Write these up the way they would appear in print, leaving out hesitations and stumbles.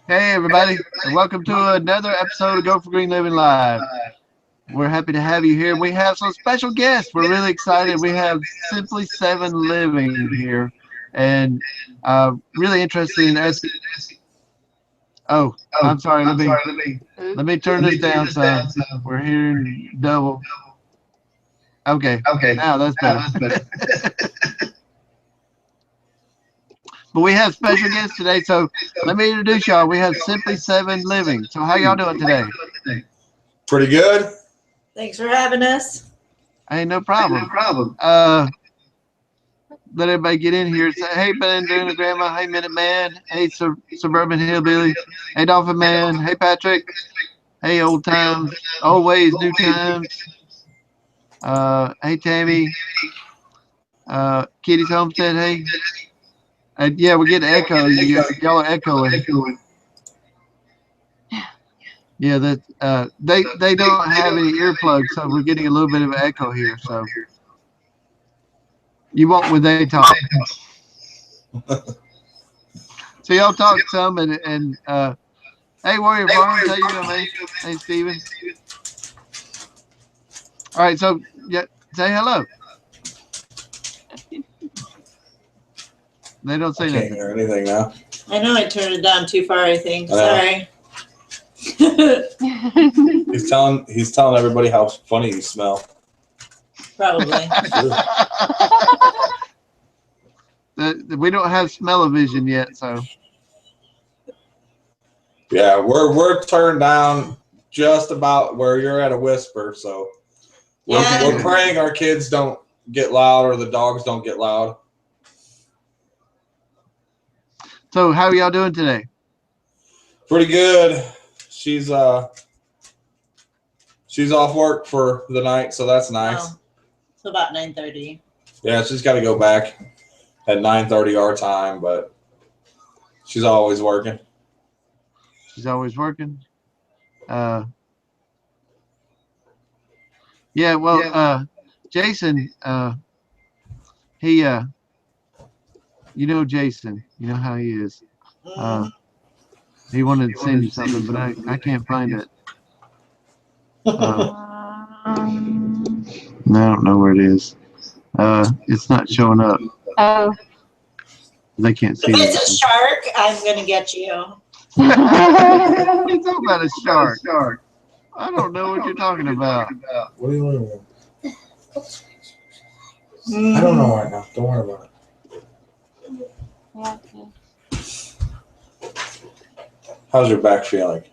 Hey everybody, and welcome to another episode of Go for Green Living Live. We're happy to have you here. We have some special guests. We're really excited. We have Simply Seven Living here, and really interested in asking. Oh, I'm sorry. Let me turn this down some. We're hearing double. Okay, now that's better. But we have special guests today, so let me introduce y'all. We have Simply Seven Living. So how y'all doing today? Pretty good. Thanks for having us. Hey, no problem. Let everybody get in here. Say, hey, Belinda and Grandma. Hey, Minute Man. Hey, Suburban Hillbilly. Hey, Dolphin Man. Hey, Patrick. Hey, Old Times. Old Ways, New Times. Hey, Tammy. Kitty's Homestead. Hey. Yeah, we're getting echo. Y'all are echoing. Yeah, that they don't have any earplugs, so we're getting a little bit of an echo here. So you won't when they talk. So y'all talk some and hey, Warrior Farms, how you doing, man? Hey, Steven. All right, so yeah, say hello. They don't say I can't nothing. hear anything now. I know I turned it down too far, I think. Sorry. He's telling everybody how funny you smell. Probably. We don't have smell-o-vision yet, so. Yeah, we're turned down just about where you're at a whisper, so we're praying our kids don't get loud or the dogs don't get loud. So how are y'all doing today? Pretty good. She's off work for the night, so that's nice. Oh, so about 9:30. Yeah, she's got to go back at 9:30 our time, but she's always working. She's always working. Yeah, well, Jason, he, you know Jason, you know how he is. He wanted to send you something, but I can't find it. I don't know where it is. It's not showing up. Oh. They can't see If it. it's a shark, I'm going to get you. You're talking about a shark. I don't know what you're talking about. What do you want? I don't know right now. Don't worry about it. Yeah, okay. How's your back feeling?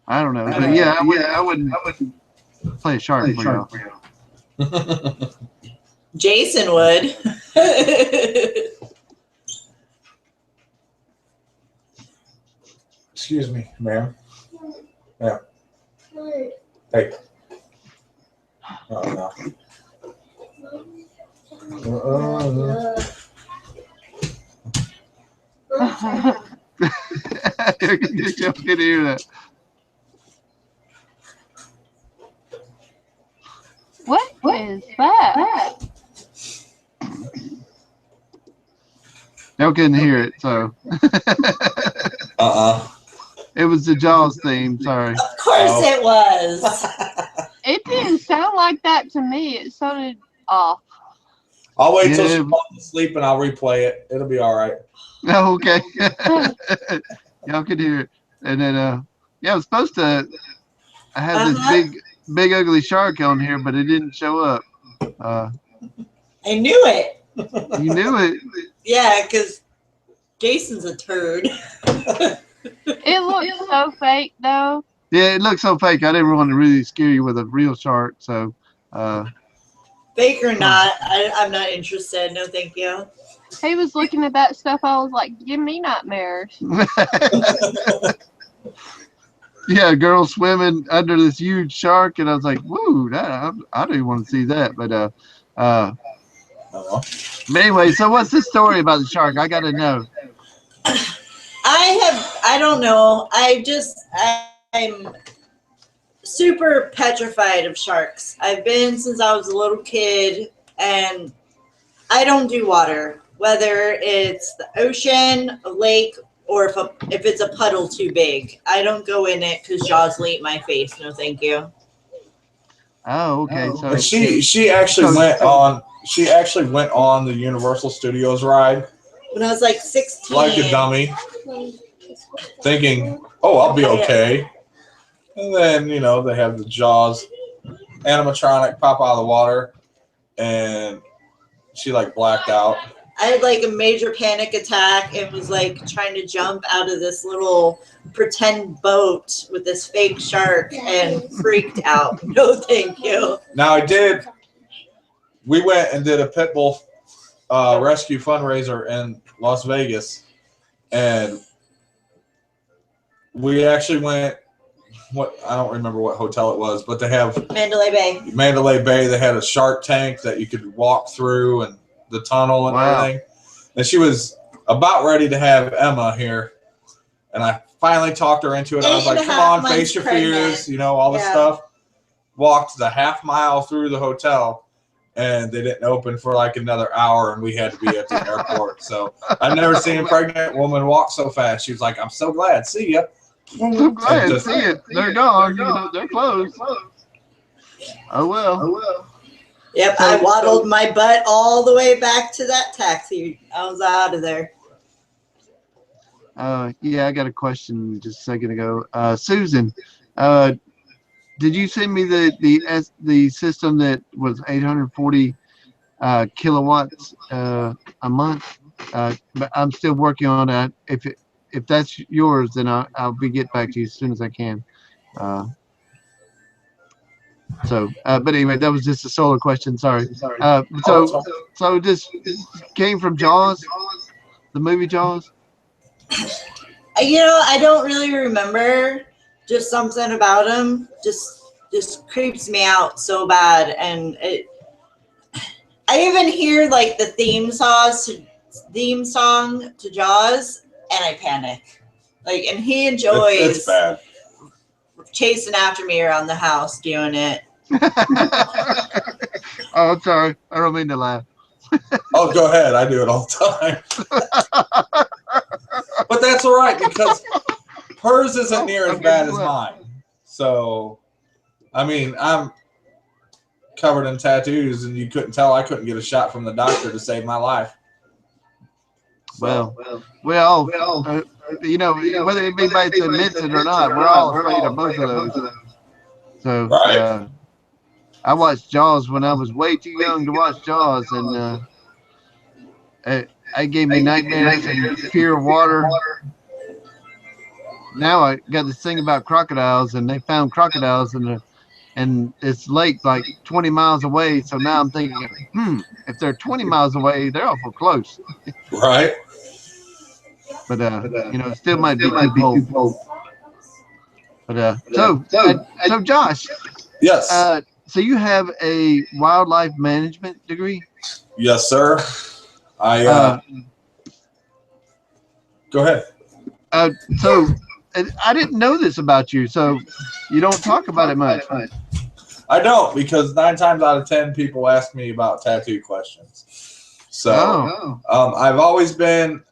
I don't know. But yeah, I wouldn't play a shark for y'all. Jason would. Excuse me, ma'am. Yeah. Hey. Oh, no. You can hear that. What is that? Y'all couldn't hear it, so. It was the Jaws theme. Sorry. Of course it was. It didn't sound like that to me. It sounded off. I'll wait till she falls asleep and I'll replay it. It'll be all right. Oh, okay. Y'all could hear it. And then, yeah, I was supposed to. I had this big ugly shark on here, but it didn't show up. I knew it. You knew it. Yeah, because Jason's a turd. It looks so fake, though. Yeah, it looks so fake. I didn't want to really scare you with a real shark, so. Fake or not, I'm not interested. No, thank you. He was looking at that stuff. I was like, give me nightmares. Yeah, a girl swimming under this huge shark, and I was like, "Woo, I don't even want to see that." But anyway, so what's the story about the shark? I got to know. I don't know. I'm super petrified of sharks. I've been since I was a little kid, and I don't do water, whether it's the ocean, a lake, or if it's a puddle too big. I don't go in it because Jaws will eat my face. No, thank you. Oh, okay. So And she actually went on the Universal Studios ride When I was like 16. like a dummy, thinking, "Oh, I'll be okay." And then they have the Jaws animatronic pop out of the water, and she like blacked out. I had like a major panic attack and was like trying to jump out of this little pretend boat with this fake shark and freaked out. No, thank you. Now we went and did a pit bull rescue fundraiser in Las Vegas, and we actually went. I don't remember what hotel it was, but they have Mandalay Bay. Mandalay Bay. They had a shark tank that you could walk through and the tunnel and everything. And she was about ready to have Emma here, and I finally talked her into it. I was like, "Come on, face your fears," all this stuff. Walked the half-mile through the hotel, and they didn't open for like another hour, and we had to be at the airport. So I've never seen a pregnant woman walk so fast. She was like, "I'm so glad. See ya." I'm glad to see it. They're gone. They're closed. Oh well. Yep, I waddled my butt all the way back to that taxi. I was out of there. Yeah, I got a question just a second ago. Susan, did you send me the system that was 840 kilowatts a month? But I'm still working on that. If that's yours, then I'll get back to you as soon as I can. But anyway, that was just a solar question. Sorry. So this came from Jaws, the movie Jaws. I don't really remember. Just something about him just creeps me out so bad, and I even hear like the theme song to Jaws, and I panic. Like, and he enjoys it's bad. Chasing after me around the house doing it. Oh, I'm sorry. I don't mean to laugh. Oh, go ahead. I do it all the time. But that's all right, because hers isn't near as bad as mine. So, I mean, I'm covered in tattoos, and you couldn't tell I couldn't get a shot from the doctor to save my life. Well, whether anybody admits it or not, we're all afraid of both of those. So, right. I watched Jaws when I was way too young to watch Jaws, and it gave me nightmares and fear of water. Now I got this thing about crocodiles, and they found crocodiles in this lake like 20 miles away. So now I'm thinking, if they're 20 miles away, they're awful close. Right. But it still might be too cold. But so Josh. Yes. So you have a wildlife management degree? Yes, sir. Go ahead. So I didn't know this about you. So you don't talk about it much. I don't, because 9 times out of 10 people ask me about tattoo questions. So I've always been.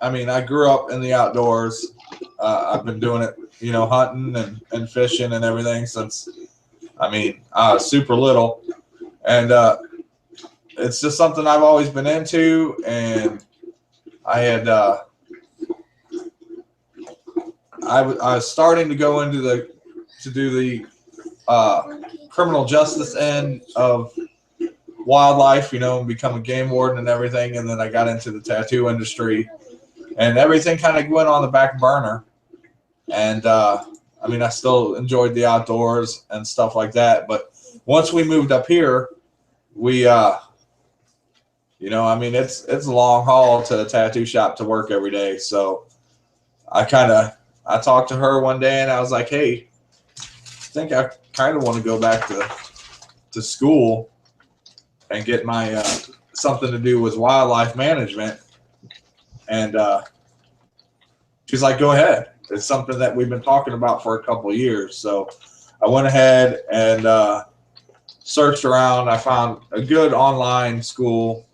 I mean, I grew up in the outdoors. I've been doing it, hunting and fishing and everything since, I was super little. And it's just something I've always been into. And I had, I was starting to go into to do the criminal justice end of wildlife, and become a game warden and everything. And then I got into the tattoo industry. And everything kind of went on the back burner. And, I still enjoyed the outdoors and stuff like that. But once we moved up here, we, it's a long haul to a tattoo shop to work every day. So I talked to her one day, and I was like, hey, I think I kind of want to go back to school and get my something to do with wildlife management. And she's like, go ahead. It's something that we've been talking about for a couple of years. So I went ahead and searched around. I found a good online school,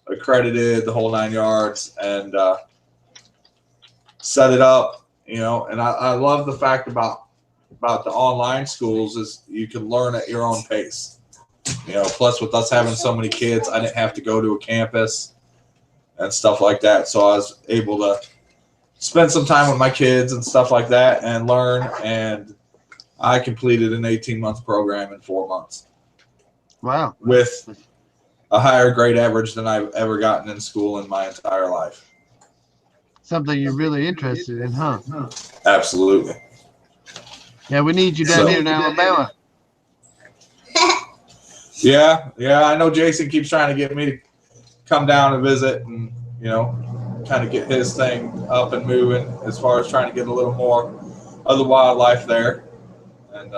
accredited, the whole 9 yards. And set it up, you know. And I love the fact about the online schools is you can learn at your own pace. You know, plus with us having so many kids, I didn't have to go to a campus and stuff like that. So I was able to spend some time with my kids and stuff like that and learn. And I completed an 18-month program in 4 months. Wow. With a higher grade average than I've ever gotten in school in my entire life. Something you're really interested in, huh? Absolutely. Yeah, we need you down here in Alabama. Yeah. I know Jason keeps trying to get me to come down and visit and, you know, kind of get his thing up and moving as far as trying to get a little more of the wildlife there. And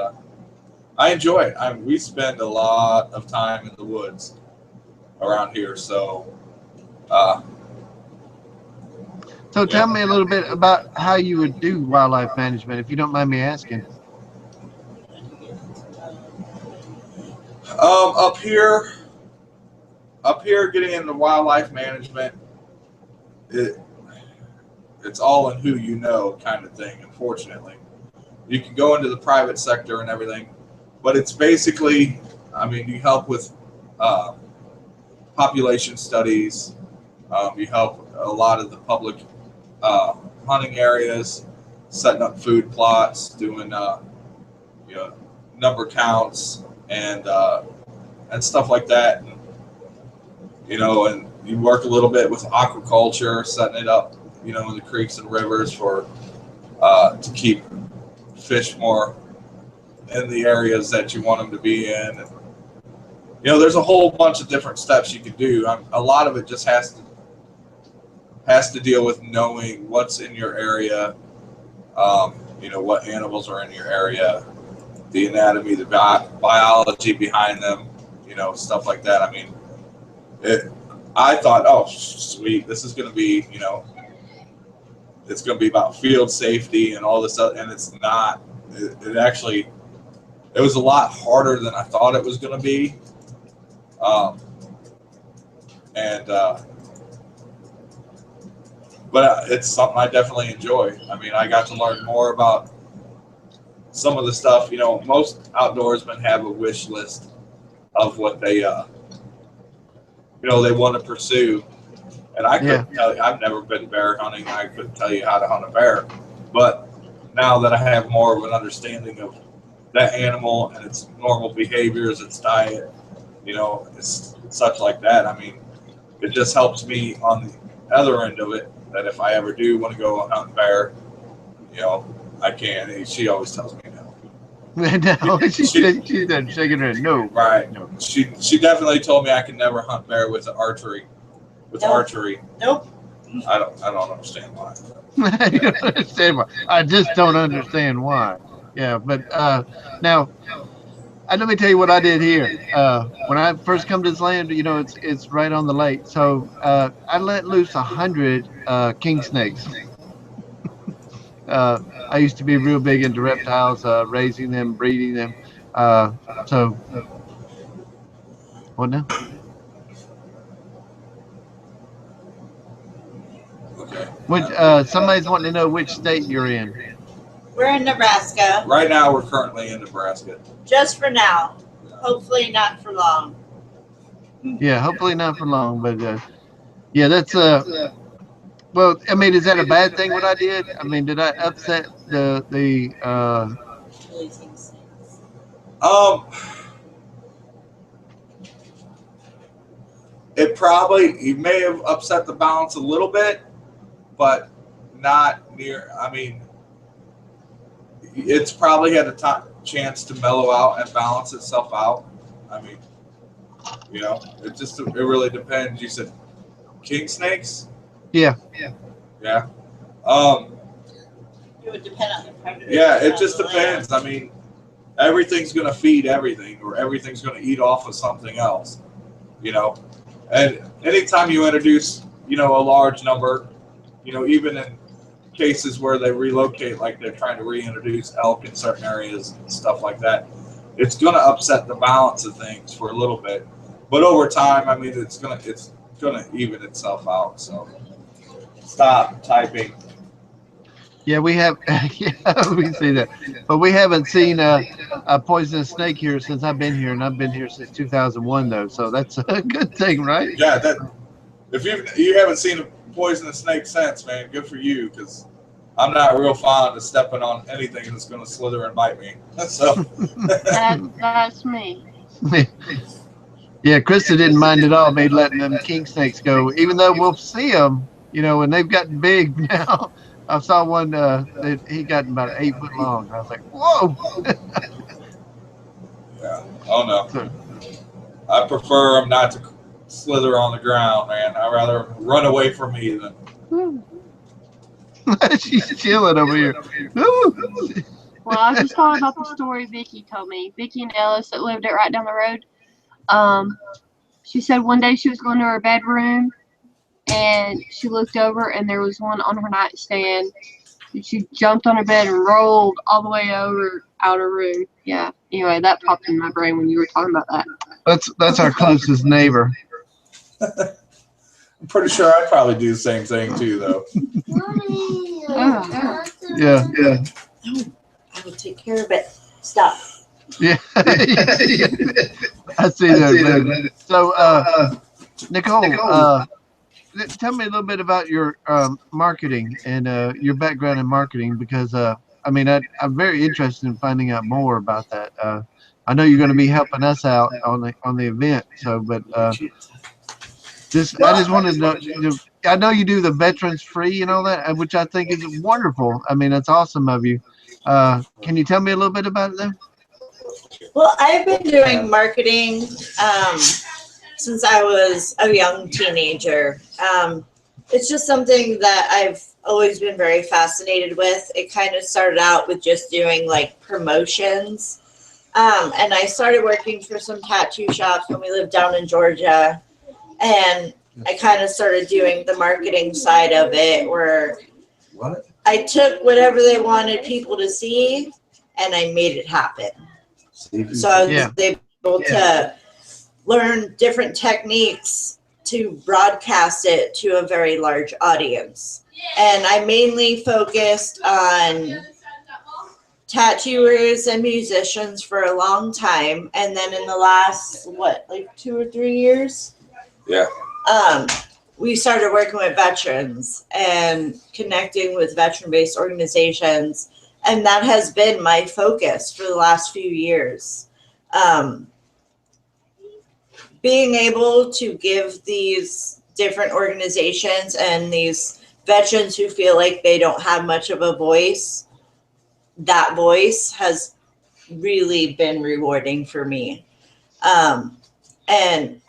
I enjoy it. We spend a lot of time in the woods around here. So, So tell me a little bit about how you would do wildlife management, if you don't mind me asking. Up here, getting into wildlife management, it's all in who you know kind of thing. Unfortunately, you can go into the private sector and everything, but it's basically, I mean, you help with population studies. You help a lot of the public hunting areas, setting up food plots, doing you know, number counts and stuff like that. And, you know, and you work a little bit with aquaculture, setting it up, you know, in the creeks and rivers for to keep fish more in the areas that you want them to be in. And, you know, there's a whole bunch of different steps you can do. A lot of it just has to deal with knowing what's in your area, you know, what animals are in your area, the anatomy, the biology behind them, you know, stuff like that. I mean, I thought, oh, sweet, this is going to be, you know, it's going to be about field safety and all this stuff, and it's not. It actually, it was a lot harder than I thought it was going to be. But it's something I definitely enjoy. I mean, I got to learn more about some of the stuff. You know, most outdoorsmen have a wish list of what they, you know, they want to pursue. And I couldn't tell you, I've never been bear hunting. I couldn't tell you how to hunt a bear. But now that I have more of an understanding of that animal and its normal behaviors, its diet, you know, it's such like that. I mean, it just helps me on the other end of it, that if I ever do want to go hunt bear, you know, I can. And she always tells me no. No, she's shaking her head. No. Right. No. She definitely told me I can never hunt bear with archery. With archery. Nope. I don't understand why. You don't understand why. I just don't understand why. Yeah, but now, let me tell you what I did here. When I first come to this land, you know, it's right on the lake. So I let loose 100 king snakes. I used to be real big into reptiles, raising them, breeding them. So, what now? Okay. Which somebody's wanting to know which state you're in. We're in Nebraska. Right now, we're currently in Nebraska. Just for now. Hopefully not for long. Yeah, hopefully not for long. But yeah, that's well, I mean, is that a bad thing what I did? I mean, did I upset the It probably, you may have upset the balance a little bit, but not near. I mean, it's probably had a chance to mellow out and balance itself out. I mean, you know, it really depends. You said king snakes? Yeah. Yeah. It would depend on the predator. Yeah, it just depends. I mean, everything's going to feed everything, or everything's going to eat off of something else, you know. And anytime you introduce, you know, a large number, you know, even in cases where they relocate, like they're trying to reintroduce elk in certain areas and stuff like that, it's going to upset the balance of things for a little bit. But over time, I mean, it's going to even itself out. So stop typing. Yeah, we have. Yeah, we see that, but we haven't seen a poisonous snake here since I've been here, and I've been here since 2001, though. So that's a good thing, right? Yeah, that if you haven't seen a poisonous snake since, man, good for you, because I'm not real fond of stepping on anything that's going to slither and bite me. So That's me. Yeah, Krista didn't mind at all me letting them king snakes go, even though we'll see them, and they've gotten big now. I saw one that he got about 8 foot long. I was like, whoa. yeah, oh no, So, I prefer them not to slither on the ground, man. I'd rather run away from me than. she's chilling over here. Woo. Well, I just thought about the story Vicky told me. Vicky and Ellis that lived right down the road. She said one day she was going to her bedroom and she looked over and there was one on her nightstand. And she jumped on her bed and rolled all the way over out her room. Yeah. Anyway, that popped in my brain when you were talking about that. That's our closest neighbor. I'm pretty sure I'd probably do the same thing too, though. Yeah. I will take care of it. Stop. Yeah. I see that. So, Nicole, tell me a little bit about your marketing and your background in marketing, because I'm very interested in finding out more about that. I know you're going to be helping us out on the event. So, but I just wanted to know. I know you do the veterans free and all that, which I think is wonderful. I mean, that's awesome of you. Can you tell me a little bit about it, though? Well, I've been doing marketing since I was a young teenager. It's just something that I've always been very fascinated with. It kind of started out with just doing like promotions. And I started working for some tattoo shops when we lived down in Georgia. And I kind of started doing the marketing side of it, where I took whatever they wanted people to see and I made it happen. So I was able to learn different techniques to broadcast it to a very large audience. And I mainly focused on tattooers and musicians for a long time. And then in the last, 2 or 3 years? Yeah. We started working with veterans and connecting with veteran-based organizations. And that has been my focus for the last few years. Being able to give these different organizations and these veterans who feel like they don't have much of a voice, that voice has really been rewarding for me. And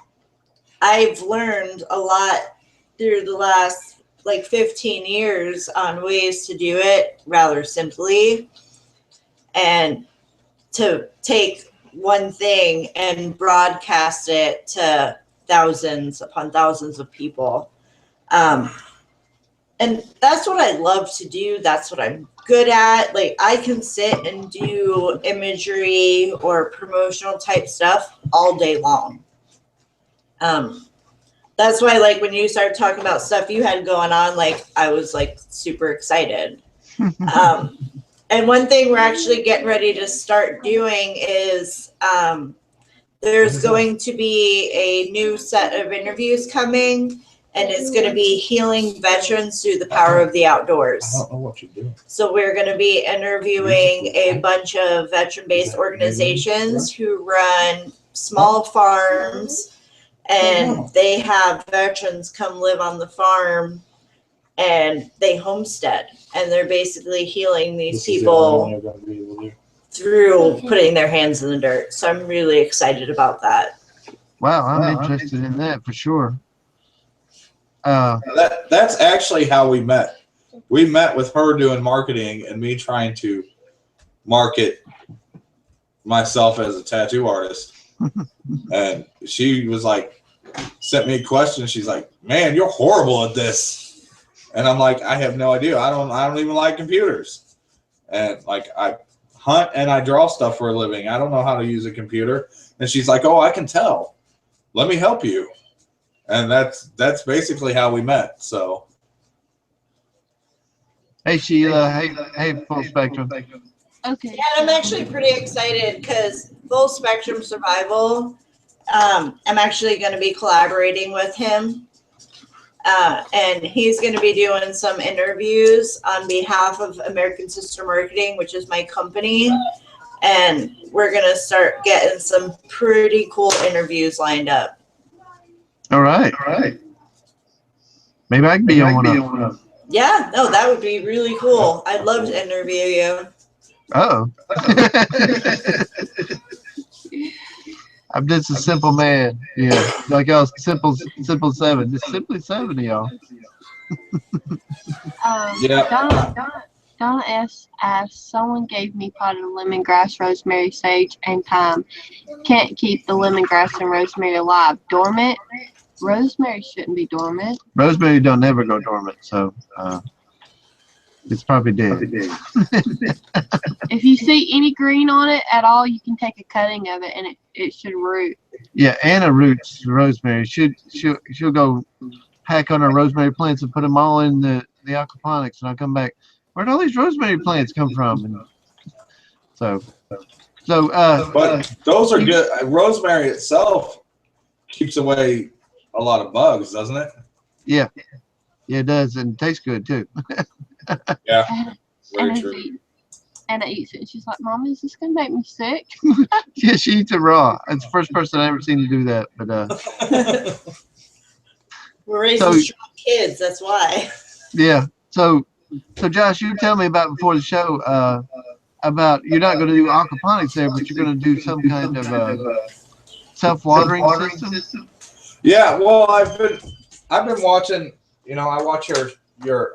I've learned a lot through the last 15 years on ways to do it rather simply, and to take one thing and broadcast it to thousands upon thousands of people. And that's what I love to do. That's what I'm good at. I can sit and do imagery or promotional type stuff all day long. That's why, when you started talking about stuff you had going on, I was super excited. And one thing we're actually getting ready to start doing is there's going to be a new set of interviews coming, and it's going to be healing veterans through the power of the outdoors. I don't know what you're doing. So we're going to be interviewing a bunch of veteran-based organizations who run small farms, and they have veterans come live on the farm, and they homestead, and they're basically healing these people through putting their hands in the dirt. So I'm really excited about that. Wow, I'm interested in that for sure. That's actually how we met. We met with her doing marketing and me trying to market myself as a tattoo artist. And she was sent me a question. She's like, "Man, you're horrible at this." And I'm like, "I have no idea. I don't even like computers." And I hunt and I draw stuff for a living. I don't know how to use a computer. And she's like, "Oh, I can tell. Let me help you." And that's basically how we met. So. Hey Sheila. Hey Full Spectrum. Okay. Yeah, I'm actually pretty excited because Full Spectrum Survival, I'm actually going to be collaborating with him. And he's going to be doing some interviews on behalf of American Sister Marketing, which is my company. And we're going to start getting some pretty cool interviews lined up. All right. Maybe I can be on one of them. Yeah, no, that would be really cool. I'd love to interview you. Oh. I'm just a simple man. Yeah. Like y'all simple seven. Just simply seven of y'all. Yeah. Donna S. asked, someone gave me potted lemongrass, rosemary, sage, and thyme. Can't keep the lemongrass and rosemary alive. Dormant? Rosemary shouldn't be dormant. Rosemary don't never go dormant, so it's probably dead. If you see any green on it at all, you can take a cutting of it and it should root. Yeah, Anna roots rosemary. She'll go hack on her rosemary plants and put them all in the aquaponics, and I'll come back. Where'd all these rosemary plants come from? And so but those are good. Rosemary itself keeps away a lot of bugs, doesn't it? Yeah, it does, and it tastes good too. Yeah, And very true. Anna eats it and she's like, Mom, is this gonna make me sick? Yeah, she eats it raw. It's the first person I ever seen to do that. But We're raising strong kids, that's why. yeah. So Josh, you tell me about before the show about you're not going to do aquaponics there, but you're going to do some kind of self-watering system. Yeah, well, I've been watching. You know, I watch your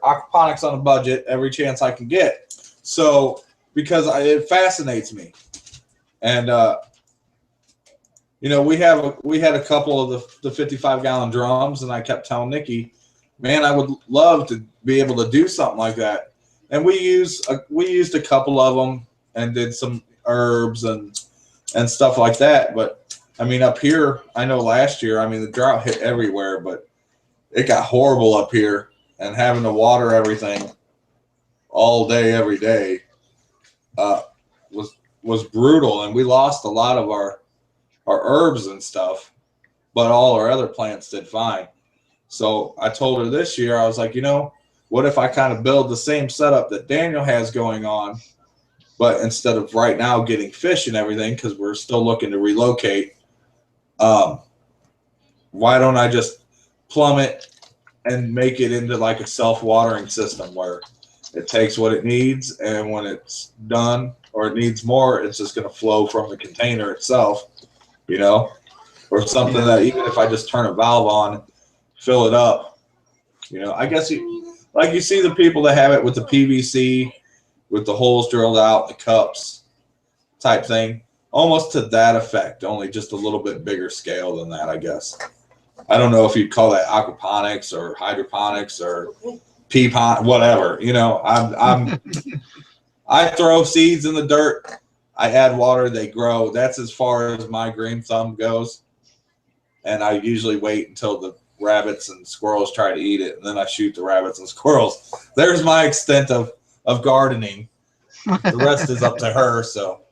aquaponics on a budget every chance I can get. So because it fascinates me, and you know, we had a couple of the 55-gallon drums, and I kept telling Nikki, man, I would love to be able to do something like that. And we used a couple of them and did some herbs and stuff like that. But I mean, up here, I know last year, I mean, the drought hit everywhere, but it got horrible up here, and having to water everything all day, every day, was brutal. And we lost a lot of our herbs and stuff, but all our other plants did fine. So I told her this year, I was like, you know, what if I kind of build the same setup that Daniel has going on, but instead of right now getting fish and everything, because we're still looking to relocate, why don't I just plumb it and make it into like a self-watering system where it takes what it needs, and when it's done or it needs more, it's just going to flow from the container itself, you know, or something that even if I just turn a valve on, fill it up, you know. I guess you see the people that have it with the PVC, with the holes drilled out, the cups type thing, almost to that effect, only just a little bit bigger scale than that, I guess. I don't know if you'd call that aquaponics or hydroponics or pea pond, whatever. You know, I throw seeds in the dirt, I add water, they grow. That's as far as my green thumb goes. And I usually wait until the rabbits and squirrels try to eat it, and then I shoot the rabbits and squirrels. There's my extent of gardening. The rest is up to her. So,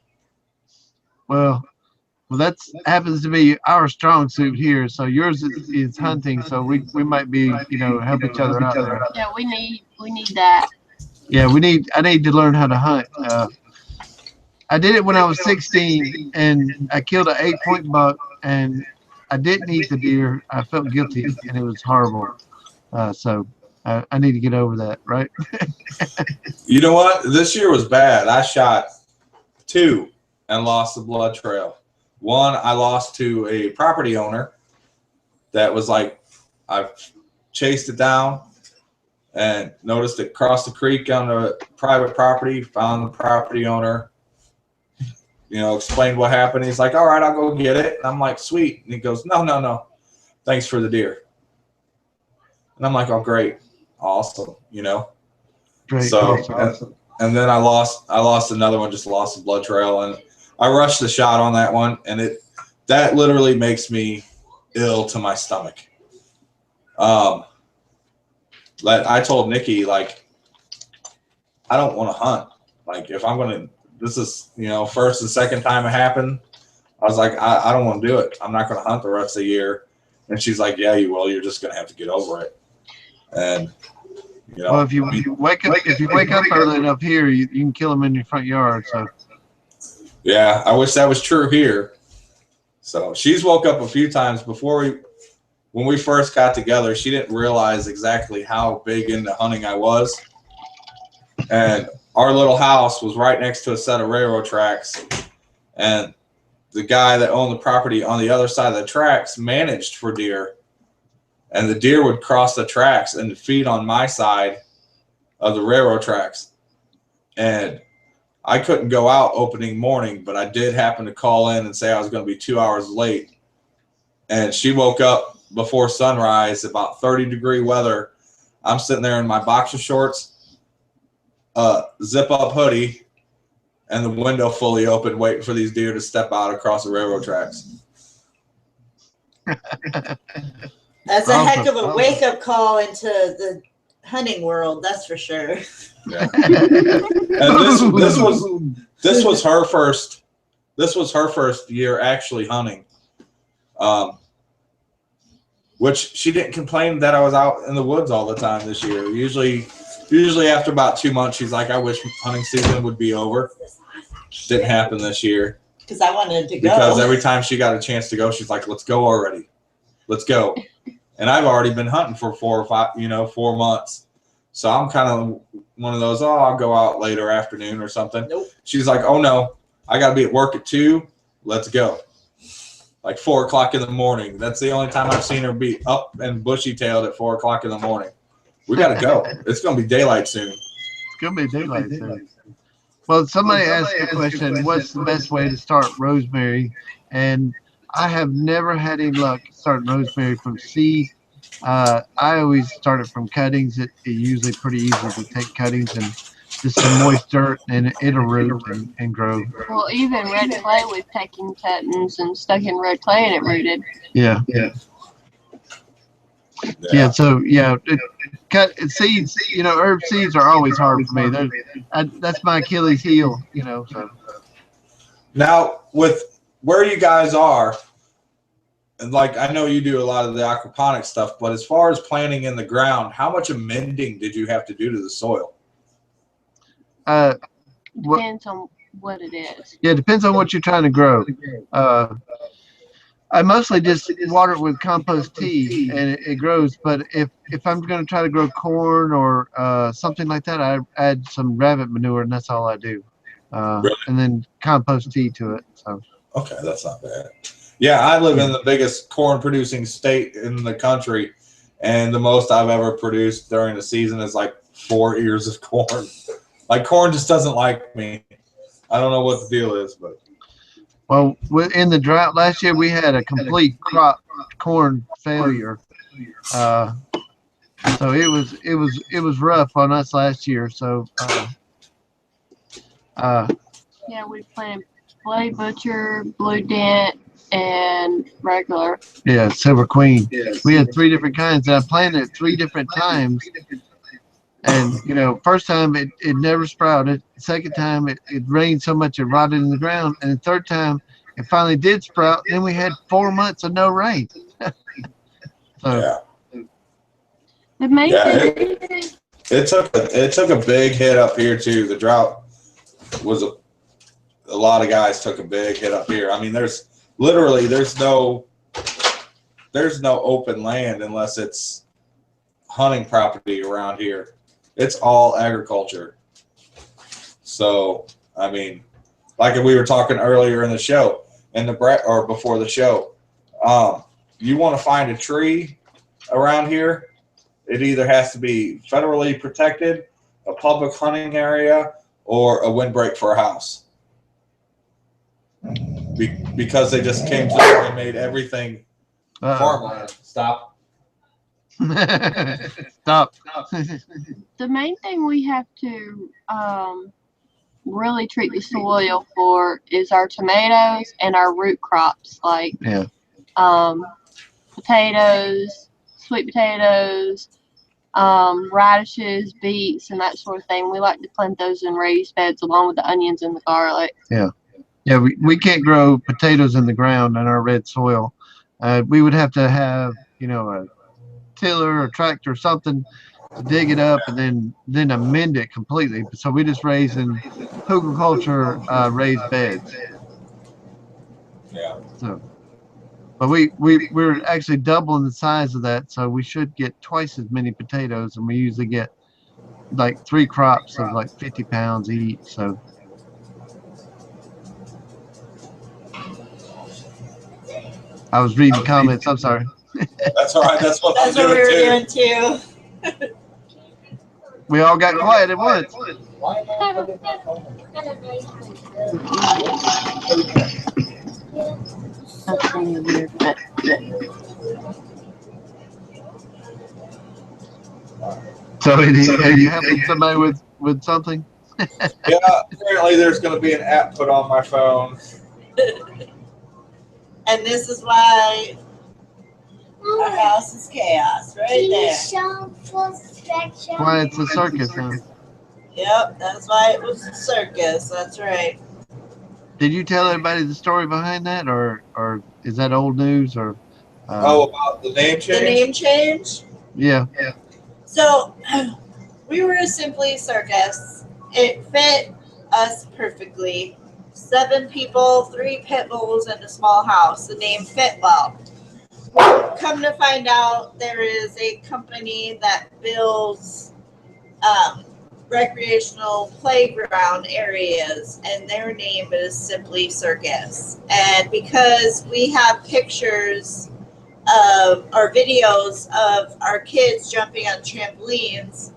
well, that happens to be our strong suit here. So yours is hunting. So we might be, you know, help each other out there. Yeah, we need that. Yeah, I need to learn how to hunt. I did it when I was 16, and I killed an 8-point buck, and I didn't eat the deer. I felt guilty, and it was horrible. So I need to get over that, right? you know what? This year was bad. I shot 2 and lost the blood trail. One, I lost to a property owner that was like, I chased it down and noticed it crossed the creek on a private property, found the property owner, you know, explained what happened. He's like, all right, I'll go get it. And I'm like, sweet. And he goes, no. Thanks for the deer. And I'm like, oh, great. Awesome. You know? Great. So, Awesome. and then I lost another one, just lost the blood trail. And I rushed the shot on that one. And that literally makes me ill to my stomach. I told Nikki, like, I don't want to hunt. Like if I'm going to, this is, first and second time it happened. I was like, I don't want to do it. I'm not going to hunt the rest of the year. And she's like, yeah, you will. You're just going to have to get over it. And, well, if you wake up early enough here, you can kill them in your front yard. So, yeah, I wish that was true here. So she's woke up a few times when we first got together. She didn't realize exactly how big into hunting I was. And our little house was right next to a set of railroad tracks. And the guy that owned the property on the other side of the tracks managed for deer. And the deer would cross the tracks and feed on my side of the railroad tracks. And I couldn't go out opening morning, but I did happen to call in and say I was going to be 2 hours late. And she woke up before sunrise, about 30-degree weather. I'm sitting there in my boxer shorts, zip-up hoodie, and the window fully open, waiting for these deer to step out across the railroad tracks. That's a heck of a wake-up call into the hunting world, that's for sure. Yeah. And this was her first year actually hunting. Which she didn't complain that I was out in the woods all the time this year. Usually after about 2 months, she's like, I wish hunting season would be over. Didn't happen this year. Because I wanted to go. Because every time she got a chance to go, she's like, let's go already. Let's go. And I've already been hunting for 4 months. So I'm kind of one of those, I'll go out later afternoon or something. Nope. She's like, oh no, I got to be at work at 2. Let's go. Like 4 o'clock in the morning. That's the only time I've seen her be up and bushy-tailed at 4 o'clock in the morning. We got to go. It's going to be daylight soon. It's going to be daylight soon. Well, somebody asked the question, what's the best way to start rosemary? And I have never had any luck starting rosemary from seed. I always started from cuttings. It's usually pretty easy to take cuttings and just some moist dirt, and it'll root and grow. Well, even red clay, we've taken cuttings and stuck in red clay and it rooted. Yeah. So seeds. Herb seeds are always hard for me. That's my Achilles heel. So. Now, with where you guys are, and like I know you do a lot of the aquaponic stuff, but as far as planting in the ground, how much amending did you have to do to the soil? Depends on what it is. Yeah, it depends on what you're trying to grow. I mostly just water it with compost tea, and it grows. But if I'm going to try to grow corn or something like that, I add some rabbit manure, and that's all I do. Really? And then compost tea to it. So. Okay, that's not bad. Yeah, I live in the biggest corn-producing state in the country, and the most I've ever produced during the season is like 4 ears of corn. Like, corn just doesn't like me. I don't know what the deal is, but. Well, in the drought last year, we had a complete crop corn failure. So it was rough on us last year. So. Yeah, we planted Blade Butcher, Blue Dent, and regular. Yeah, Silver Queen. We had 3 different kinds, and I planted it 3 different times. And first time it never sprouted. Second time it rained so much it rotted in the ground. And the third time it finally did sprout. Then we had 4 months of no rain. Yeah. The main thing. It took a big hit up here too. The drought was a lot of guys took a big hit up here. I mean, there's no open land unless it's hunting property around here. It's all agriculture. So, I mean, like we were talking earlier in the show, or before the show, you want to find a tree around here, it either has to be federally protected, a public hunting area, or a windbreak for a house. Because they just came through and made everything farmland. Stop. Stop. The main thing we have to really treat the soil for is our tomatoes and our root crops, like potatoes, sweet potatoes, radishes, beets, and that sort of thing. We like to plant those in raised beds along with the onions and the garlic. Yeah. Yeah, we can't grow potatoes in the ground in our red soil. We would have to have, a tiller or tractor or something to dig it up and then amend it completely. So we just raise in horticulture raised beds. Yeah. So, but we're actually doubling the size of that, so we should get twice as many potatoes, and we usually get like 3 crops of like 50 pounds each. So. I was reading comments. I'm sorry. That's all right. That's what That's I'm what we were doing doing too. We all got quiet at once. That's kind of weird, but So are you helping somebody with something? Yeah, apparently there's going to be an app put on my phone. And this is why our house is chaos, right there. Why it's a circus, huh? Yep, that's why it was a circus. That's right. Did you tell everybody the story behind that, or is that old news? Or About the name change? The name change? Yeah. So we were simply circus. It fit us perfectly. 7 people, 3 pit bulls, and a small house. The name fit well. Come to find out, there is a company that builds recreational playground areas, and their name is Simply Circus. And because we have pictures of or videos of our kids jumping on trampolines,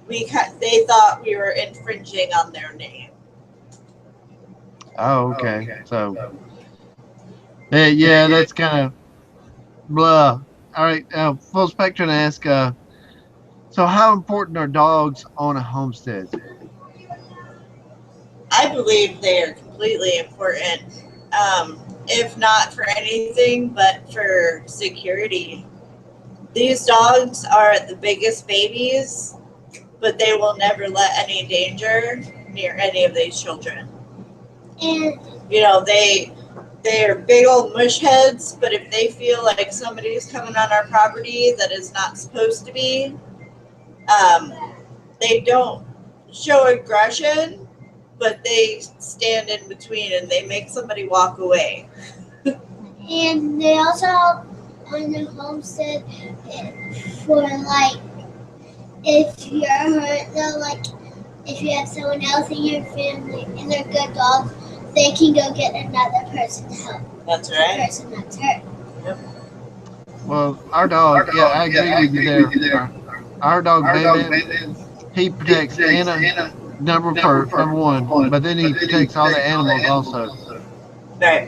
they thought we were infringing on their name. Oh, okay. So, yeah, that's kind of blah. All right. Full Spectrum ask. So, how important are dogs on a homestead? I believe they are completely important, if not for anything, but for security. These dogs are the biggest babies, but they will never let any danger near any of these children. And they're big old mush heads, but if they feel like somebody's coming on our property that is not supposed to be, they don't show aggression, but they stand in between and they make somebody walk away. And they also help on the homestead for if you're hurt, if you have someone else in your family and they're good dogs, they can go get another person to help. That's right. The person that's hurt. Yep. Well, our dog, I agree with you there. Our dog, Bam, he protects Anna, number one, but then he protects all the animals also. Right.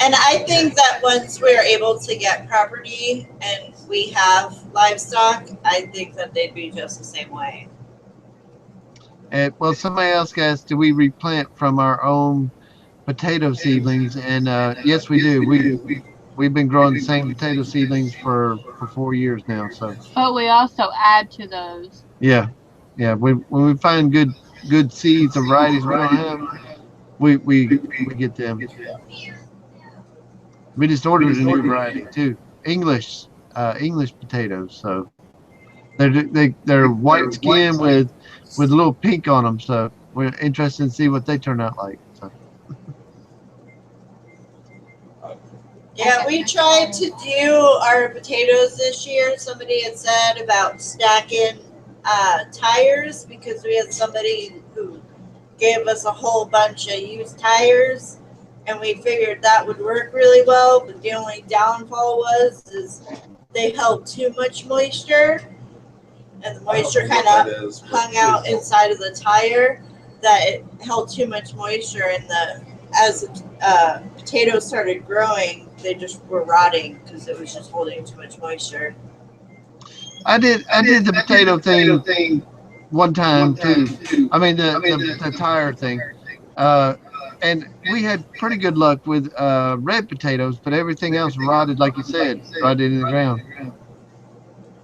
And I think that once we're able to get property and we have livestock, I think that they'd be just the same way. Well, somebody else asked, do we replant from our own potato seedlings? And yes, we do. We've been growing the same potato seedlings for 4 years now. So. But we also add to those. Yeah. When we find good seeds or varieties we don't have, we get them. We just ordered a new variety too, English potatoes. So they're white skin with a little pink on them. So we're interested to see what they turn out like. So. Yeah, we tried to do our potatoes this year. Somebody had said about stacking tires because we had somebody who gave us a whole bunch of used tires, and we figured that would work really well. But the only downfall is they held too much moisture, and the moisture kind of hung out inside of the tire. That it held too much moisture, and as the potatoes started growing, they just were rotting because it was just holding too much moisture. I did the potato thing one time too. I mean the tire thing, and we had pretty good luck with red potatoes, but everything else rotted, like you said, rotted in the ground.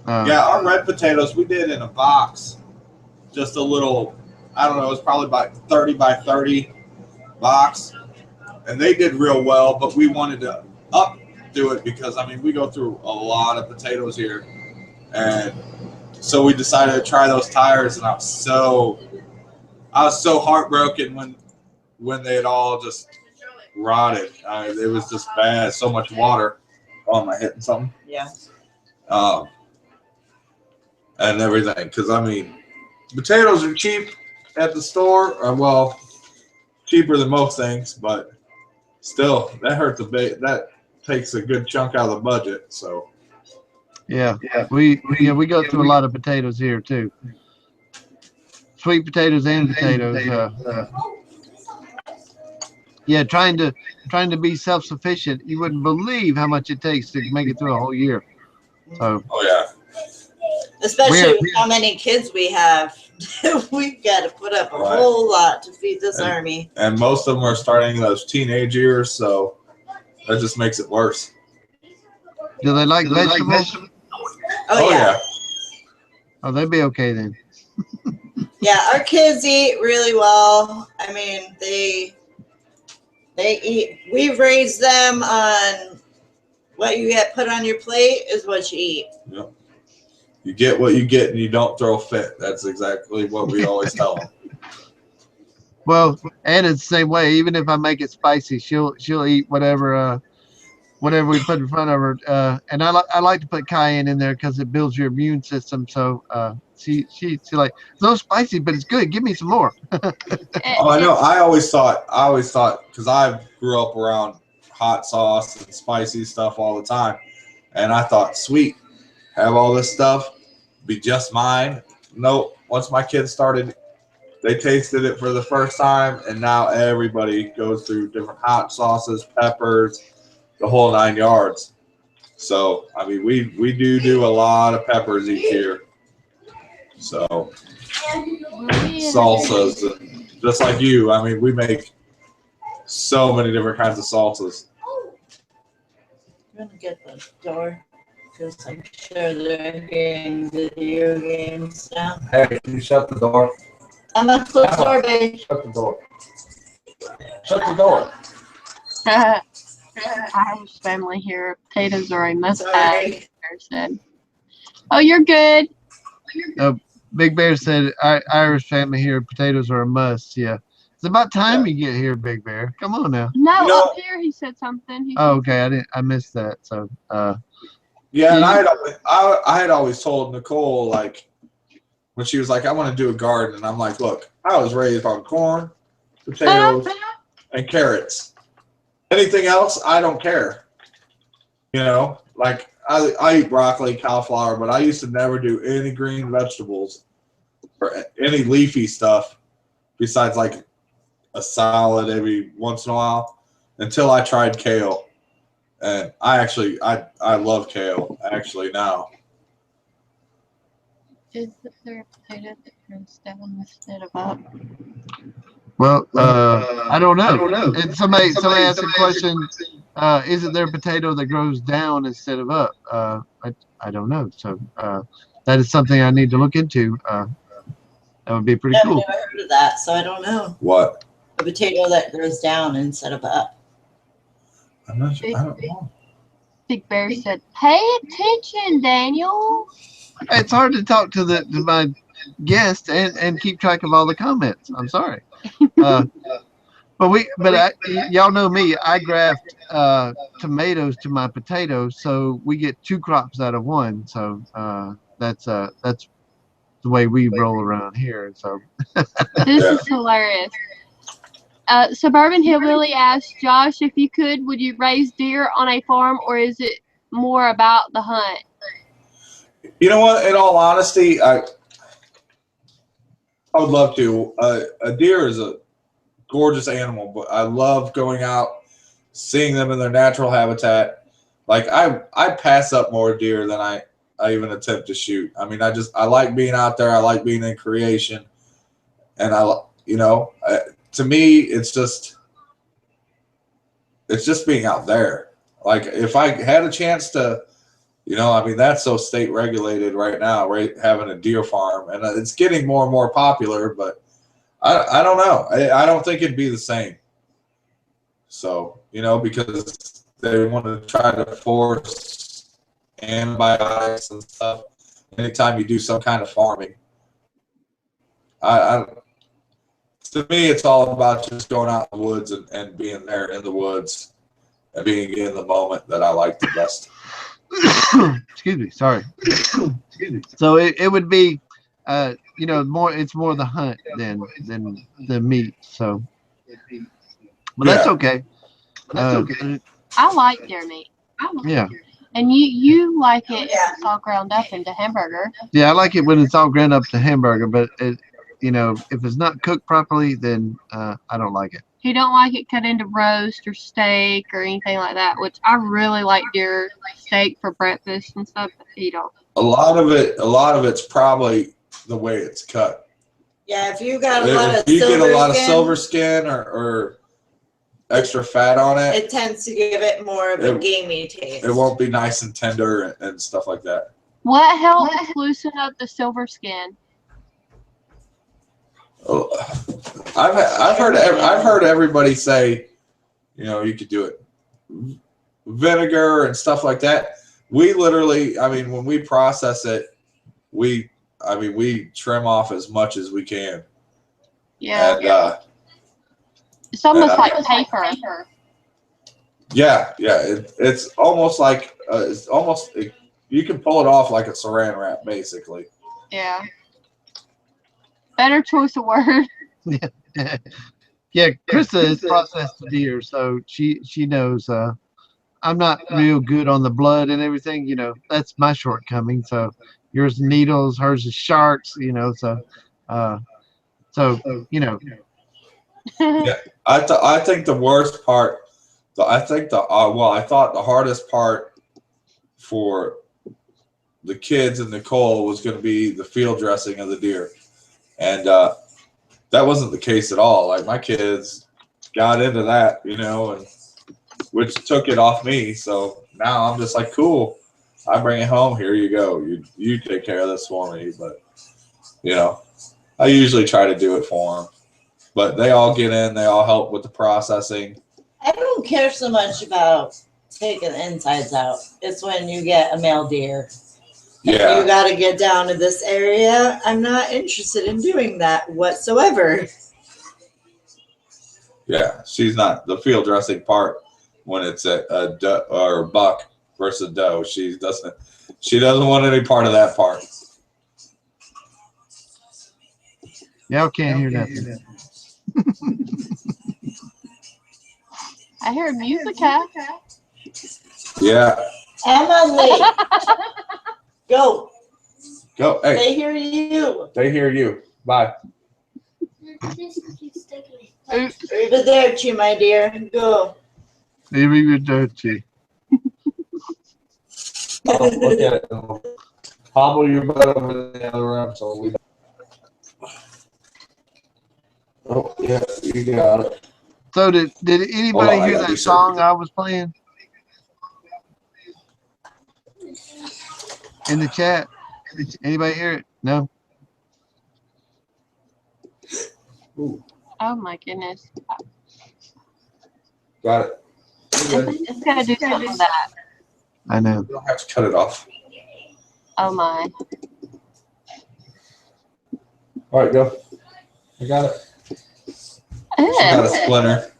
Yeah, our red potatoes we did in a box, just a little. I don't know. It was probably about 30 by 30 box, and they did real well. But we wanted to updo it because I mean we go through a lot of potatoes here, and so we decided to try those tires, and I was so heartbroken when they had all just rotted. It was just bad. So much water. Oh, am I hitting something? Yeah. And everything. Because, I mean, potatoes are cheap at the store. Well, cheaper than most things, but still, that hurts a bit. That takes a good chunk out of the budget. So, Yeah, we go through a lot of potatoes here too. Sweet potatoes and potatoes. Yeah, trying to be self-sufficient. You wouldn't believe how much it takes to make it through a whole year. So. oh yeah. Especially with how many kids we have. We've got to put up a whole lot to feed this army. And most of them are starting those teenage years, so that just makes it worse. Do they like vegetables? Oh yeah. Oh, they'd be okay then. Yeah, our kids eat really well. I mean, they eat. We've raised them on what you get put on your plate is what you eat. Yep. You get what you get, and you don't throw a fit. That's exactly what we always tell them. Well, Anna's the same way. Even if I make it spicy, she'll eat whatever we put in front of her. And I like to put cayenne in there because it builds your immune system. So she's like, it's a little spicy, but it's good. Give me some more. Oh, I know. I always thought because I grew up around hot sauce and spicy stuff all the time, and I thought, sweet, have all this stuff, be just mine. Nope. Once my kids started, they tasted it for the first time, and now everybody goes through different hot sauces, peppers, the whole 9 yards. So, I mean, we do a lot of peppers each year. So, salsas, and just like you, I mean, we make so many different kinds of salsas. I'm going to get the door because I'm sure they're hearing video games now. Hey, can you shut the door? I'm going to close the door, babe. Shut the door. Shut the door. Irish family here. Potatoes are a must-have. Sorry. Said. Oh, you're good. Big Bear said, Irish family here, potatoes are a must. Yeah. It's about time you get here, Big Bear. Come on now. No, up here he said something. Okay, I missed that. So yeah, and I had always told Nicole, like, when she was like, I want to do a garden, and I'm like, look, I was raised on corn, potatoes, and carrots. Anything else, I don't care. You know, like I eat broccoli, cauliflower, but I used to never do any green vegetables or any leafy stuff besides like a salad every once in a while until I tried kale. And I love kale actually now. Is there a potato that goes down instead of up? well, I don't know. And somebody asked a question, isn't there a potato that grows down instead of up? I don't know. So that is something I need to look into. That would be pretty cool. I've never heard of that, so I don't know. What? A potato that grows down instead of up. I'm not sure. I don't know. Big Bear said, "Pay attention, Daniel." It's hard to talk to my guest and keep track of all the comments. I'm sorry. Y'all know me. I graft tomatoes to my potatoes, so we get 2 crops out of 1. So that's the way we roll around here. So This is hilarious. Suburban Hillbilly asked Josh, if you could, would you raise deer on a farm, or is it more about the hunt? You know what? In all honesty, I would love to. A deer is a gorgeous animal, but I love going out, seeing them in their natural habitat. Like I pass up more deer than I even attempt to shoot. I mean, I like being out there. I like being in creation, and to me, it's just being out there. Like if I had a chance to You know, I mean, that's so state regulated right now, right? Having a deer farm, and it's getting more and more popular, but I don't know. I don't think it'd be the same. So, you know, because they want to try to force antibiotics and stuff anytime you do some kind of farming. To me, it's all about just going out in the woods and being there in the woods and being in the moment that I like the best. Excuse me, sorry. So it would be, you know, it's more the hunt than the meat. So, but that's okay. I like deer meat. Yeah. And you like it if it's all ground up into hamburger. Yeah, I like it when it's all ground up to hamburger, but you know, if it's not cooked properly, then I don't like it. You don't like it cut into roast or steak or anything like that, which I really like deer steak for breakfast and stuff, but you don't. A lot of it's probably the way it's cut. Yeah, if you got If you get a lot of silver skin or extra fat on it, it tends to give it more of a gamey taste. It won't be nice and tender and stuff like that. What helps loosen up the silver skin? I've heard everybody say, you know, you could do it vinegar and stuff like that. We literally, I mean, when we process it, we trim off as much as we can. Yeah. And, it's almost like paper. Yeah. It's almost like you can pull it off like a saran wrap, basically. Yeah. Better choice of word. Yeah, Krista has processed the deer, so she knows. I'm not real good on the blood and everything. You know, that's my shortcoming. So yours needles, hers is sharks. You know, so you know. Yeah, I think the worst part. I thought the hardest part for the kids and Nicole was going to be the field dressing of the deer. And that wasn't the case at all. Like, my kids got into that, you know, and which took it off me. So now I'm just like, cool. I bring it home. Here you go. You take care of this for me. But, you know, I usually try to do it for them. But they all get in. They all help with the processing. I don't care so much about taking the insides out. It's when you get a male deer. Yeah. You got to get down to this area. I'm not interested in doing that whatsoever. Yeah, she's not the field dressing part when it's a doe or a buck versus doe. She doesn't want any part of that part. Y'all can't hear nothing. I hear music. Yeah. Emily, go. Go. Hey. They hear you. They hear you. Bye. Oops. Arrivederci, my dear. Go. Arrivederci. Look at it. Hobble your butt over in the other room so we. Oh yeah, you got it. So did anybody hear that song I was playing in the chat? Did anybody hear it? No. Ooh. Oh my goodness. Got it. It's gonna do something to that. I know. You don't have to cut it off. Oh my. All right, go. I got it. Got a splinter.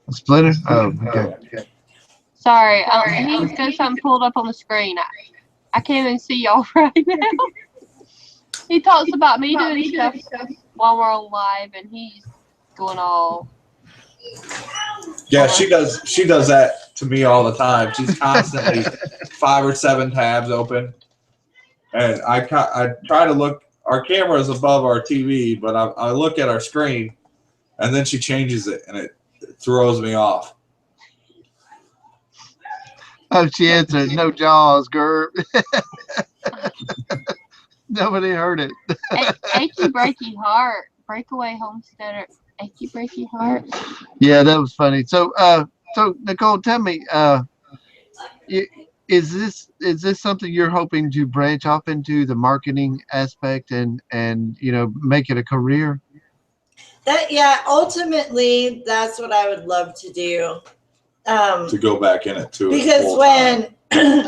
A splinter? Oh, okay. Sorry, he's got something pulled up on the screen. I can't even see y'all right now. He talks about me doing stuff while we're on live, and he's going all. Yeah, she does that to me all the time. She's constantly 5 or 7 tabs open, and I try to look. Our camera is above our TV, but I look at our screen, and then she changes it, and it throws me off. Oh, she answered, no jaws, Gerb. Nobody heard it. Achy breaky heart. Breakaway homesteader. Achy breaky heart. Yeah, that was funny. So Nicole, tell me, is this something you're hoping to branch off into, the marketing aspect, and make it a career? That, yeah, ultimately, that's what I would love to do. To go back in it too. Because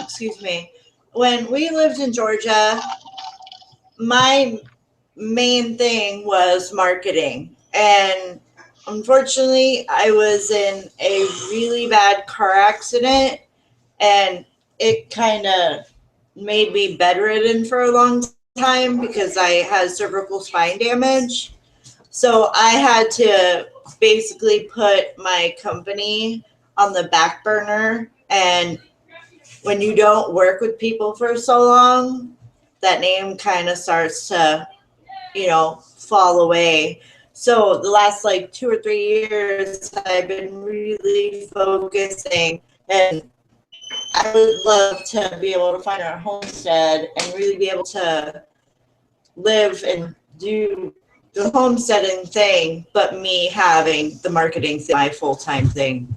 excuse me, when we lived in Georgia, my main thing was marketing. And unfortunately, I was in a really bad car accident, and it kind of made me bedridden for a long time because I had cervical spine damage. So I had to basically put my company on the back burner. And when you don't work with people for so long, that name kind of starts to, fall away. So the last like 2 or 3 years, I've been really focusing, and I would love to be able to find our homestead and really be able to live and do the homesteading thing, but me having the marketing thing, my full-time thing.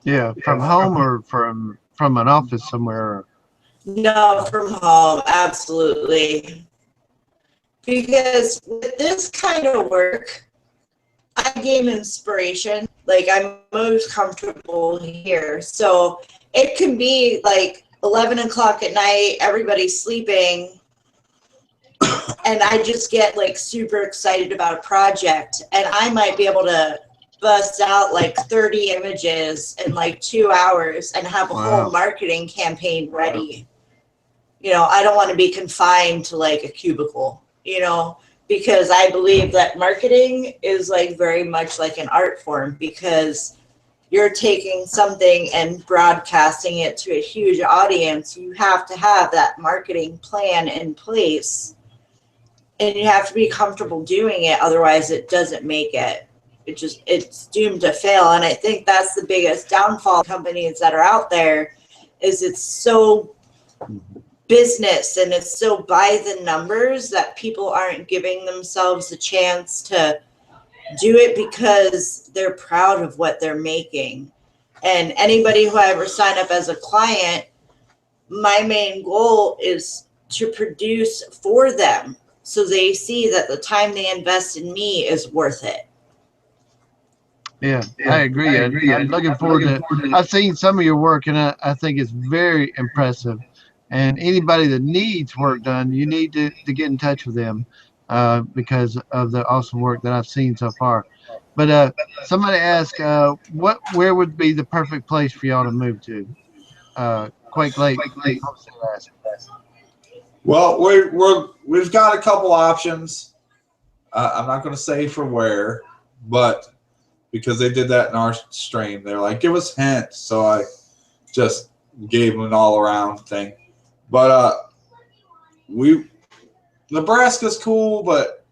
Yeah, from home or from an office somewhere? No, from home, absolutely. Because with this kind of work, I gain inspiration. Like, I'm most comfortable here. So it can be like 11 o'clock at night, everybody's sleeping, and I just get like super excited about a project, and I might be able to bust out like 30 images in like 2 hours and have a Wow. whole marketing campaign ready. I don't want to be confined to like a cubicle, because I believe that marketing is like very much like an art form, because you're taking something and broadcasting it to a huge audience. You have to have that marketing plan in place, and you have to be comfortable doing it. Otherwise it doesn't make it. It's doomed to fail. And I think that's the biggest downfall of companies that are out there, is it's so business and it's so by the numbers that people aren't giving themselves a chance to do it because they're proud of what they're making. And anybody who I ever sign up as a client, my main goal is to produce for them, so they see that the time they invest in me is worth it. Yeah, I agree. I'm looking forward to. I've seen some of your work, and I think it's very impressive. And anybody that needs work done, you need to get in touch with them, because of the awesome work that I've seen so far. But somebody asked, where would be the perfect place for y'all to move to? Quake Lake. Homestead asked. Well, we've got a couple options. I'm not going to say for where, but because they did that in our stream, they're like, give us hints. So I just gave them an all around thing. But Nebraska's cool, but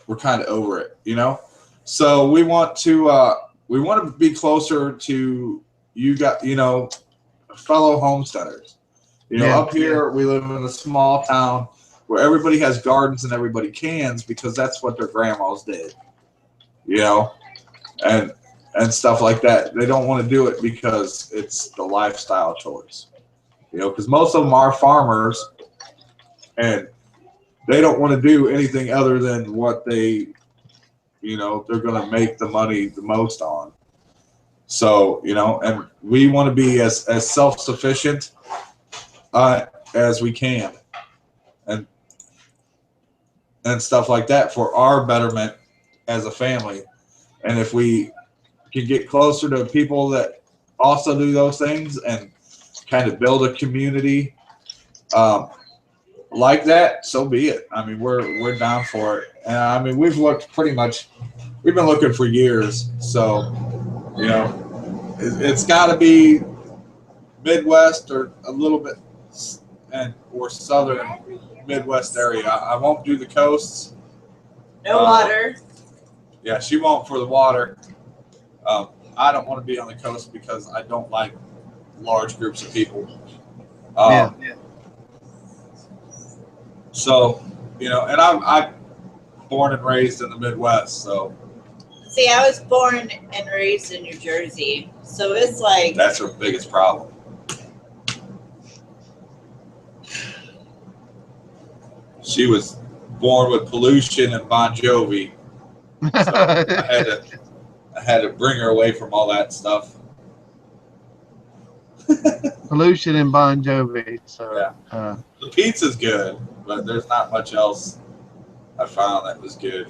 we're kind of over it, So we want to be closer to you got, fellow homesteaders. Up here we live in a small town where everybody has gardens and everybody cans because that's what their grandmas did, and stuff like that. They don't want to do it because it's the lifestyle choice, because most of them are farmers and they don't want to do anything other than what they, they're going to make the money the most on. So, and we want to be as self-sufficient as we can, and stuff like that for our betterment as a family. And if we can get closer to people that also do those things and kind of build a community like that, so be it. I mean, we're down for it. And I mean, we've been looking for years. So, it's got to be Midwest or a little bit or southern Midwest area. I won't do the coasts. No water. Yeah, she won't for the water. I don't want to be on the coast because I don't like large groups of people. Yeah. So, and I'm born and raised in the Midwest. So, See, I was born and raised in New Jersey, So it's like That's her biggest problem. She was born with pollution and Bon Jovi, so I had to bring her away from all that stuff. Pollution and Bon Jovi. So Yeah. The pizza's good, but there's not much else I found that was good.